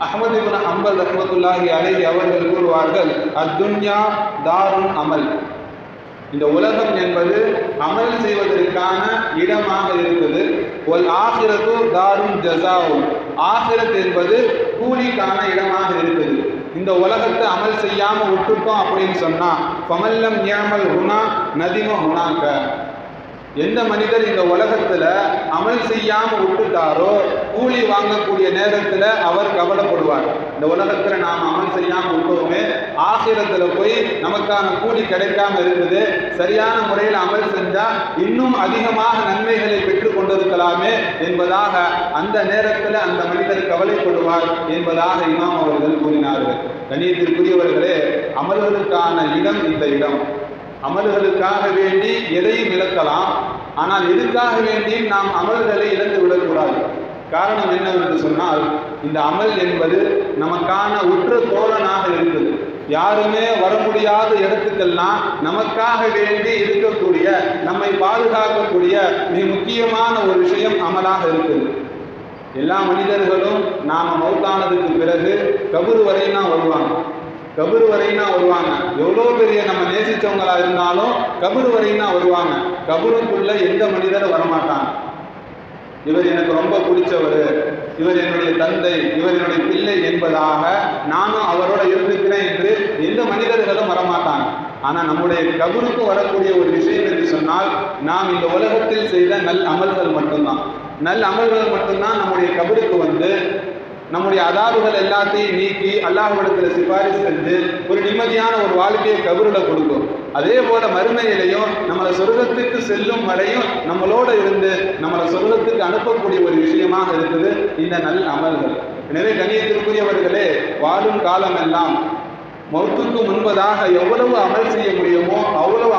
அஹ்மது இப்னு ஹம்பல் ரஹ்மத்துல்லாஹி அலைஹி அவர்கள் கூறுவார்கள், அத்துன்யா தாருன் அமல், இந்த உலகம் என்பது அமல் செய்வதற்கான இடமாக இருக்குது. ஒல் ஆகிரத்து தாருன் ஜஸாவும், ஆகிரத் என்பது கூலிக்கான இடமாக இருக்குது. இந்த உலகத்தை அமல் செய்யாம விட்டுட்டோம் அப்படின்னு சொன்னா ஃபமல்லம் யஅமல் ஹுனா நதிம ஹுனாக, எந்த மனிதர் இந்த உலகத்துல அமல் செய்யாம விட்டுட்டாரோ கூலி வாங்கக்கூடிய நேரத்துல அவர் கவலைப்படுவார். இந்த உலகத்துல நாம் அமல் செய்யாம விட்டோமே, ஆகிரத்துல போய் நமக்கான கூலி கிடைக்காம இருக்குது, சரியான முறையில் அமல் செஞ்சா இன்னும் அதிகமாக நன்மைகளை பெற்றுக் கொண்டிருக்கலாமே என்பதாக அந்த நேரத்தில் அந்த மனிதர் கவலைப்படுவார் என்பதாக இமாம் அவர்கள் கூறினார்கள். கண்ணியத்திற்குரியவர்களே, அமல்களுக்கான இடம் இந்த இடம். அமல்களுக்காக வேண்டி எதையும் இழக்கலாம், ஆனால் எதுக்காக வேண்டி நாம் அமல்களை இழந்து விடக்கூடாது. காரணம் என்னவென்று சொன்னால், இந்த அமல் என்பது நமக்கான உற்ற தோழனாக இருக்குது. யாருமே வர முடியாத இடத்துக்கெல்லாம் நமக்காக வேண்டி இருக்கக்கூடிய, நம்மை பாதுகாக்கக்கூடிய மிக முக்கியமான ஒரு விஷயம் அமலாக இருக்குது. எல்லா மனிதர்களும் நாம் மௌத்தானதுக்கு பிறகு கபர் வரைனா வருவாங்க, கபர் வரைனா வருவாங்க. எவ்வளோ பெரிய நம்ம நேசித்தவங்களா இருந்தாலும் கபர் வரைனா வருவாங்க. கபருக்குள்ள எந்த மனிதரும் வரமாட்டாங்க. இவர் எனக்கு ரொம்ப பிடிச்சவர், இவர் என்னுடைய தந்தை, இவர் என்னுடைய பிள்ளை என்பதாக நானும் அவரோட இருந்துக்கிறேன் என்று எந்த மனிதர்களும் வரமாட்டாங்க. ஆனால் நம்முடைய கபருக்கு வரக்கூடிய ஒரு விஷயம் என்று சொன்னால், நாம் இந்த உலகத்தில் செய்த நல் அமல்கள் மட்டும்தான். நல் அமல்கள் மட்டும்தான் நம்முடைய கபருக்கு வந்து நம்முடைய அதாபுகள் எல்லாத்தையும் நீக்கி அல்லாஹ்விடத்தில் சிபாரிசு செஞ்சு ஒரு நிம்மதியான ஒரு வாழ்க்கையை கபரில் கொடுக்கும். அதே போல மறுமையிலையும் நம்மளை சொர்க்கத்துக்கு செல்லும் வரையும் நம்மளோட இருந்து நம்மளை சொர்க்கத்துக்கு அனுப்பக்கூடிய ஒரு விஷயமாக இருக்குது இந்த நல் அமல்கள். எனவே கண்ணியத்திற்குரியவர்களே, வாழும் காலம் எல்லாம் மௌத்துக்கு முன்பதாக எவ்வளவு அமல் செய்ய முடியுமோ அவ்வளவு